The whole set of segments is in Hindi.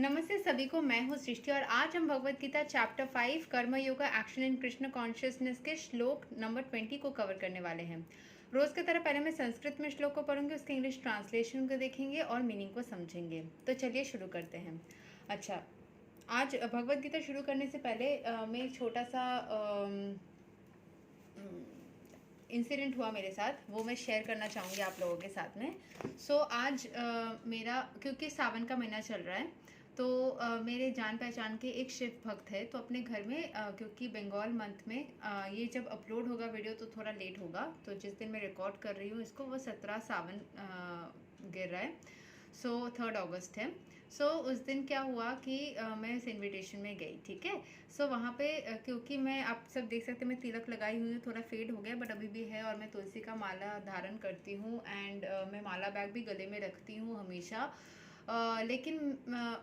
नमस्ते सभी को। मैं हूँ सृष्टि और आज हम भगवत गीता चैप्टर 5 कर्म yoga action in Krishna consciousness के श्लोक नंबर 20 को कवर करने वाले हैं। रोज की तरह पहले मैं संस्कृत में श्लोक को पढ़ूंगी, उसके इंग्लिश ट्रांसलेशन को देखेंगे और मीनिंग को समझेंगे। तो चलिए शुरू करते हैं। अच्छा, आज भगवत गीता शुरू करने से पहले मैं एक छोटा सा इंसिडेंट हुआ मेरे साथ, वो मैं शेयर करना चाहूँगी आप लोगों के साथ में। आज मेरा क्योंकि सावन का महीना चल रहा है, तो मेरे जान पहचान के एक शिव भक्त है, तो अपने घर में क्योंकि बंगाल मंथ में ये जब अपलोड होगा वीडियो तो थोड़ा लेट होगा, तो जिस दिन मैं रिकॉर्ड कर रही हूँ इसको वो 17 सावन गिर रहा है। 3 अगस्त है। उस दिन क्या हुआ कि मैं इस इनविटेशन में गई, ठीक है। वहाँ पे क्योंकि मैं, आप सब देख सकते हैं, मैं तिलक लगाई हुई हूँ, थोड़ा फेड हो गया बट अभी भी है, और मैं तुलसी का माला धारण करती हूँ एंड मैं माला बैग भी गले में रखती हूँ हमेशा। लेकिन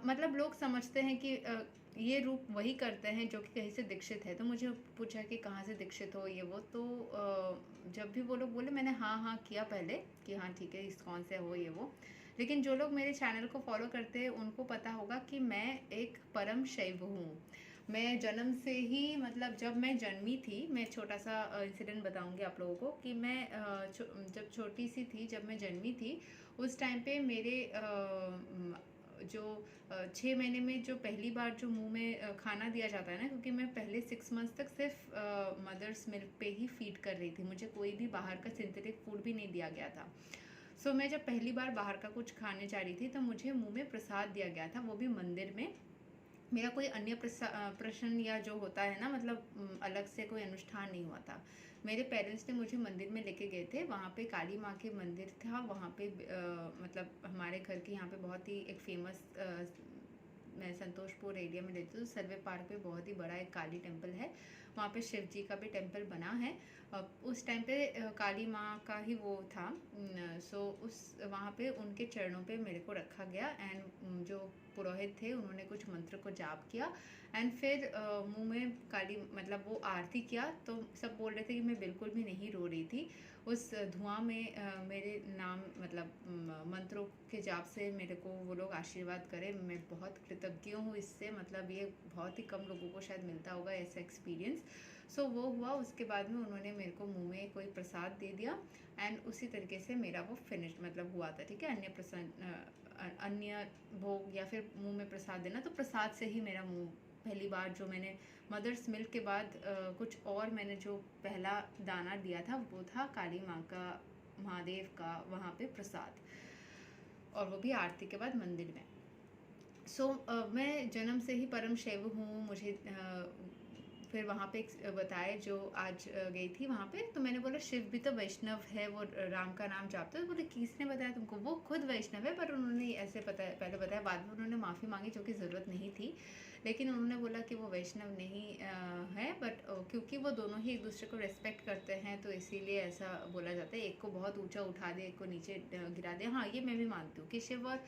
मतलब लोग समझते हैं कि ये रूप वही करते हैं जो कि कहीं से दीक्षित है। तो मुझे पूछा कि कहाँ से दीक्षित हो ये वो, तो जब भी वो लोग बोले मैंने हाँ हाँ किया पहले कि हाँ ठीक है इस्कॉन से हो ये वो। लेकिन जो लोग मेरे चैनल को फॉलो करते हैं उनको पता होगा कि मैं एक परम शैव हूँ। मैं जन्म से ही, मतलब जब मैं जन्मी थी, मैं छोटा सा इंसिडेंट बताऊंगी आप लोगों को कि मैं जब छोटी सी थी, जब मैं जन्मी थी उस टाइम पे मेरे जो 6 महीने में जो पहली बार जो मुंह में खाना दिया जाता है ना, क्योंकि मैं पहले 6 मंथ्स तक सिर्फ मदर्स मिल्क पे ही फीड कर रही थी, मुझे कोई भी बाहर का सिंथेटिक फूड भी नहीं दिया गया था। मैं जब पहली बार बाहर का कुछ खाने जा रही थी तो मुझे मुंह में प्रसाद दिया गया था, वो भी मंदिर में। मेरा कोई अन्य प्रश्न या जो होता है ना, मतलब अलग से कोई अनुष्ठान नहीं हुआ था। मेरे पेरेंट्स ने मुझे मंदिर में लेके गए थे, वहाँ पे काली माँ के मंदिर था, वहाँ पे मतलब हमारे घर के यहाँ पे बहुत ही एक फेमस, मैं संतोषपुर एरिया में रहती हूँ, सर्वे पार्क पे बहुत ही बड़ा एक काली टेम्पल है, वहाँ पे शिव जी का भी टेम्पल बना है। उस टाइम पे काली माँ का ही वो था। उस वहाँ पे उनके चरणों पे मेरे को रखा गया एंड जो पुरोहित थे उन्होंने कुछ मंत्र को जाप किया एंड फिर मुंह में काली, मतलब वो आरती किया, तो सब बोल रहे थे कि मैं बिल्कुल भी नहीं रो रही थी। उस धुआं में मेरे नाम, मतलब मंत्रों के जाप से मेरे को वो लोग आशीर्वाद करें, मैं बहुत कृतज्ञ हूँ इससे। मतलब ये बहुत ही कम लोगों को शायद मिलता होगा ऐसा एक्सपीरियंस। वो हुआ, उसके बाद में उन्होंने मेरे को मुंह में कोई प्रसाद दे दिया एंड उसी तरीके से मेरा वो फिनिश मतलब हुआ था, ठीक है। अन्य भोग या फिर मुंह में प्रसाद देना, तो प्रसाद से ही मेरा मुंह, पहली बार जो मैंने मदर्स मिल्क के बाद कुछ और मैंने जो पहला दाना दिया था वो था काली माँ का, महादेव का वहाँ पे प्रसाद, और वो भी आरती के बाद मंदिर में। मैं जन्म से ही परम शैव हूँ। मुझे फिर वहाँ पे एक बताए जो आज गई थी वहाँ पे, तो मैंने बोला शिव भी तो वैष्णव है, वो राम का नाम जापते हैं। तो बोले किसने बताया तुमको? वो खुद वैष्णव है, पर उन्होंने ऐसे पहले बताया, बाद में उन्होंने माफ़ी मांगी जो कि ज़रूरत नहीं थी। लेकिन उन्होंने बोला कि वो वैष्णव नहीं है, बट क्योंकि वो दोनों ही एक दूसरे को रेस्पेक्ट करते हैं तो इसीलिए ऐसा बोला जाता है। एक को बहुत ऊंचा उठा दिया, एक को नीचे गिरा दिया। हाँ, ये मैं भी मानती हूँ कि शिव और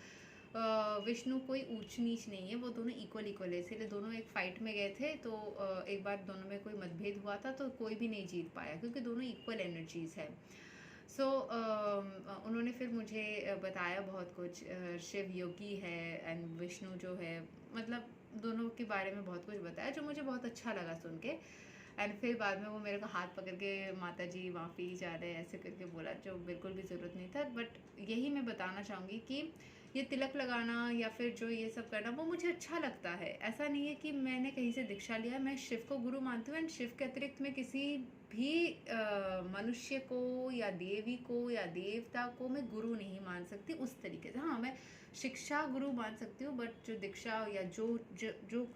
विष्णु कोई ऊंच नीच नहीं है, वो दोनों इक्वल है। इसीलिए दोनों एक फाइट में गए थे, तो एक बार दोनों में कोई मतभेद हुआ था तो कोई भी नहीं जीत पाया, क्योंकि दोनों इक्वल एनर्जीज है। उन्होंने फिर मुझे बताया बहुत कुछ। शिव योगी है एंड विष्णु जो है, मतलब दोनों के बारे में बहुत कुछ बताया जो मुझे बहुत अच्छा लगा सुन के। एंड फिर बाद में वो मेरे को हाथ पकड़ के माता जी माफ़ी जा रहे ऐसे करके बोला, जो बिल्कुल भी ज़रूरत नहीं था। बट यही मैं बताना चाहूँगी कि ये तिलक लगाना या फिर जो ये सब करना वो मुझे अच्छा लगता है। ऐसा नहीं है कि मैंने कहीं से दीक्षा लिया, मैं शिव को गुरु मानती हूँ एंड शिव के अतिरिक्त मैं किसी भी मनुष्य को या देवी को या देवता को मैं गुरु नहीं मान सकती उस तरीके से। हाँ, मैं शिक्षा गुरु मान सकती हूँ, बट जो दीक्षा या जो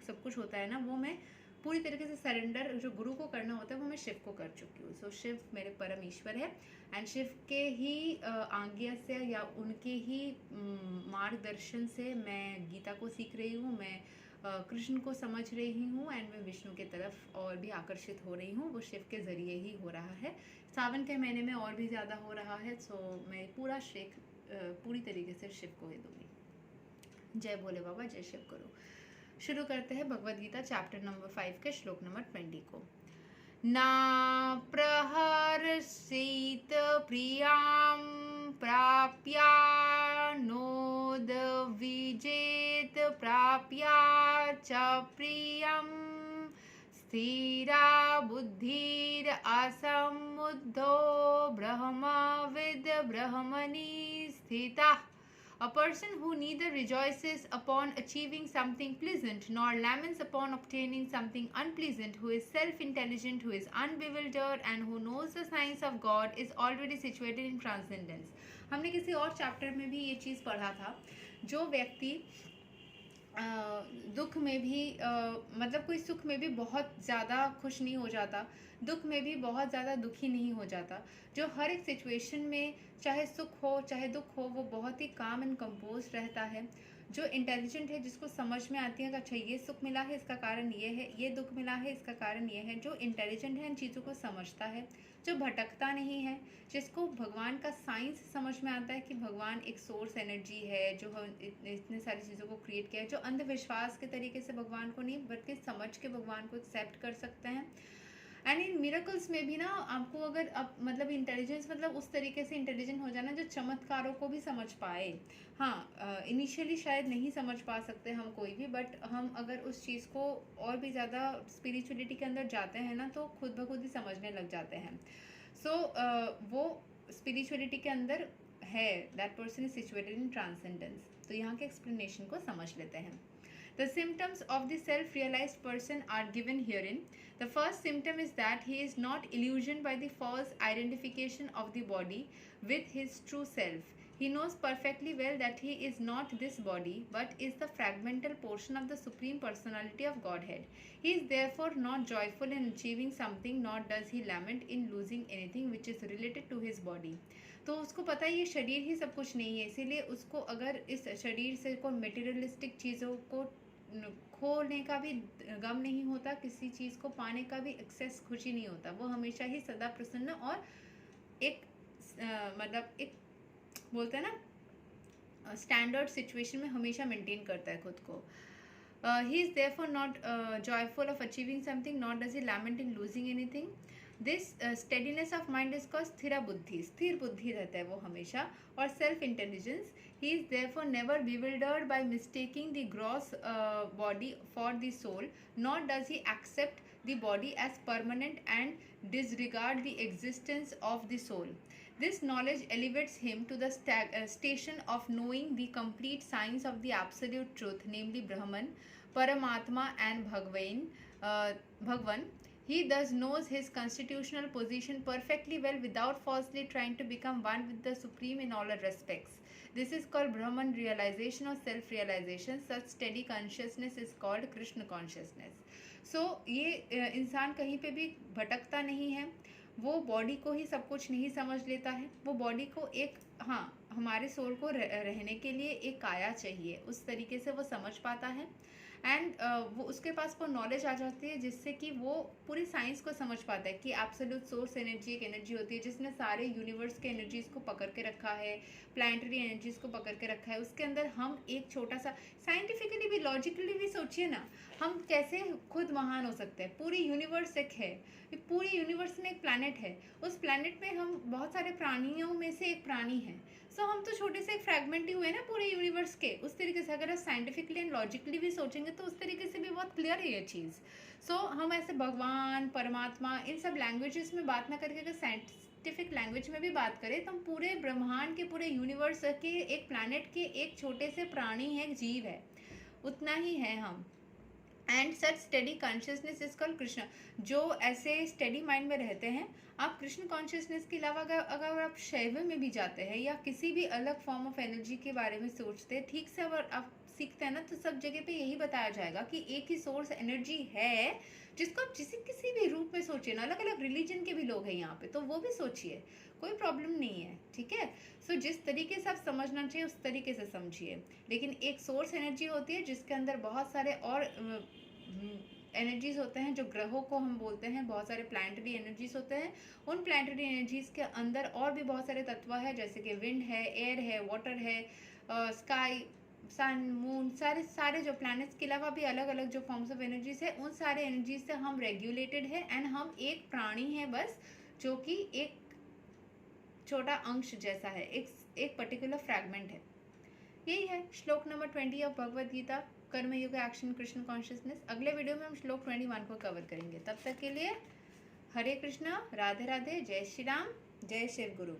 सब कुछ होता है ना, वो मैं पूरी तरीके से सरेंडर जो गुरु को करना होता है वो मैं शिव को कर चुकी हूँ। शिव मेरे परम ईश्वर है एंड शिव के ही आज्ञा से या उनके ही मार्गदर्शन से मैं गीता को सीख रही हूँ, मैं कृष्ण को समझ रही हूँ एंड मैं विष्णु की तरफ और भी आकर्षित हो रही हूँ। वो शिव के ज़रिए ही हो रहा है, सावन के महीने में और भी ज़्यादा हो रहा है। मैं पूरा श्रेय पूरी तरीके से शिव को ही दूंगी। जय भोले बाबा, जय शिव गुरु। शुरू करते हैं भगवद गीता चैप्टर नंबर 5 के श्लोक नंबर 20 को। ना प्रहर्षित प्रियां प्राप्या नोद विजेत प्राप्या प्राप्या च प्रियं स्थिरा बुद्धिर असमुद्धो ब्रह्मविद् ब्रह्मणि स्थितः. A person who neither rejoices upon achieving something pleasant nor laments upon obtaining something unpleasant, who is self-intelligent, who is unbewildered, and who knows the signs of God, is already situated in transcendence. हमने किसी और चैप्टर में भी ये चीज़ पढ़ा था. जो व्यक्ति दुख में भी मतलब कोई सुख में भी बहुत ज़्यादा खुश नहीं हो जाता, दुख में भी बहुत ज़्यादा दुखी नहीं हो जाता, जो हर एक सिचुएशन में चाहे सुख हो चाहे दुख हो वो बहुत ही काम एंड कंपोज रहता है, जो इंटेलिजेंट है, जिसको समझ में आती है कि अच्छा ये सुख मिला है इसका कारण ये है, ये दुख मिला है इसका कारण ये है, जो इंटेलिजेंट है इन चीज़ों को समझता है, जो भटकता नहीं है, जिसको भगवान का साइंस समझ में आता है कि भगवान एक सोर्स एनर्जी है जो इतने सारी चीज़ों को क्रिएट किया है, जो अंधविश्वास के तरीके से भगवान को नहीं बल्कि समझ के भगवान को एक्सेप्ट कर सकते हैं. एंड इन मिरेकल्स में भी ना आपको अगर अब मतलब इंटेलिजेंस मतलब उस तरीके से इंटेलिजेंट हो जाना जो चमत्कारों को भी समझ पाए. हाँ, इनिशियली शायद नहीं समझ पा सकते हम कोई भी, बट हम अगर उस चीज़ को और भी ज़्यादा स्पिरिचुअलिटी के अंदर जाते हैं ना तो खुद ब खुद ही समझने लग जाते हैं. सो वो स्पिरिचुअलिटी के अंदर है, that person is situated in transcendence. तो यहाँ के एक्सप्लेनेशन को समझ लेते हैं. The symptoms of the self-realized person are given herein. The first symptom is that he is not illusioned by the false identification of the body with his true self. He knows perfectly well that he is not this body, but is the fragmental portion of the Supreme Personality of Godhead. He is therefore not joyful in achieving something, nor does he lament in losing anything which is related to his body. तो उसको पता है ये शरीर ही सब कुछ नहीं है, इसीलिए उसको अगर इस शरीर से कोई मटेरियलिस्टिक चीज़ों को खोने का भी गम नहीं होता, किसी चीज़ को पाने का भी एक्सेस खुशी नहीं होता, वो हमेशा ही सदा प्रसन्न और एक मतलब एक बोलते हैं ना स्टैंडर्ड सिचुएशन में हमेशा मेंटेन करता है खुद को. He is therefore not joyful of achieving something not does he lament in losing anything. This steadiness of mind is called स्थिरा बुद्धि. स्थिर बुद्धि रहता है वो हमेशा. और self intelligence. He is therefore never bewildered by mistaking the gross body for the soul, nor does he accept the body as permanent and disregard the existence of the soul. This knowledge elevates him to the station of knowing the complete science of the absolute truth, namely Brahman, Paramatma and Bhagwan. He thus knows his constitutional position perfectly well without falsely trying to become one with the Supreme in all respects. This is called Brahman realization or self-realization. Such steady consciousness is called Krishna consciousness. So ये इंसान कहीं पे भी भटकता नहीं है, वो बॉडी को ही सब कुछ नहीं समझ लेता है, वो बॉडी को एक हाँ हमारे सोल को रहने के लिए एक काया चाहिए, उस तरीके से वो समझ पाता है. एंड वो उसके पास वो नॉलेज आ जाती है जिससे कि वो पूरी साइंस को समझ पाता है कि एब्सोल्यूट सोर्स एनर्जी एक एनर्जी होती है जिसने सारे यूनिवर्स के एनर्जीज़ को पकड़ के रखा है, प्लानिटरी एनर्जीज़ को पकड़ के रखा है. उसके अंदर हम एक छोटा सा साइंटिफिकली भी लॉजिकली भी सोचिए ना, हम कैसे खुद महान हो सकते हैं. पूरी यूनिवर्स एक है, पूरी यूनिवर्स में एक प्लैनेट है, उस प्लैनेट में हम बहुत सारे प्राणियों में से एक प्राणी हैं. सो हम तो छोटे से एक फ्रैगमेंट ही हुए ना पूरे यूनिवर्स के. उस तरीके से अगर आप साइंटिफिकली एंड लॉजिकली भी सोचेंगे तो उस तरीके से भी बहुत क्लियर है ये चीज़. सो हम ऐसे भगवान परमात्मा इन सब लैंग्वेजेस में बात ना करके अगर साइंटिफिक लैंग्वेज में भी बात करें तो हम पूरे ब्रह्मांड के पूरे यूनिवर्स के एक प्लैनेट के एक छोटे से प्राणी है, जीव है, उतना ही है हम. And such study consciousness is called Krishna. जो ऐसे स्टडी माइंड में रहते हैं, आप कृष्ण कॉन्शियसनेस के अलावा अगर आप शैव में भी जाते हैं या किसी भी अलग फॉर्म ऑफ एनर्जी के बारे में सोचते हैं, ठीक से अगर आप सीखते हैं ना तो सब जगह पे यही बताया जाएगा कि एक ही सोर्स एनर्जी है जिसको आप किसी भी रूप में सोचिए ना. अलग अलग रिलीजन के भी लोग हैं यहाँ पे, तो वो भी सोचिए, कोई प्रॉब्लम नहीं है, ठीक है. सो जिस तरीके से आप समझना चाहिए उस तरीके से समझिए. लेकिन एक सोर्स एनर्जी होती है जिसके अंदर बहुत सारे और एनर्जीज होते हैं, जो ग्रहों को हम बोलते हैं, बहुत सारे प्लानिटरी एनर्जीज होते हैं. उन प्लानिटरी एनर्जीज के अंदर और भी बहुत सारे तत्व है, जैसे कि विंड है, एयर है, वाटर है, स्काई, सन, मून, सारे जो प्लैनेट्स के अलावा भी अलग अलग जो फॉर्म्स ऑफ एनर्जीज है, उन सारे एनर्जीज से हम रेगुलेटेड है. एंड हम एक प्राणी है बस, जो कि एक छोटा अंश जैसा है, एक पर्टिकुलर फ्रैगमेंट है. यही है श्लोक नंबर 20 ऑफ भगवद गीता, कर्म योग एक्शन कृष्ण कॉन्शियसनेस। अगले वीडियो में हम श्लोक 21 को कवर करेंगे। तब तक के लिए हरे कृष्णा, राधे राधे, जय श्री राम, जय शिव गुरु।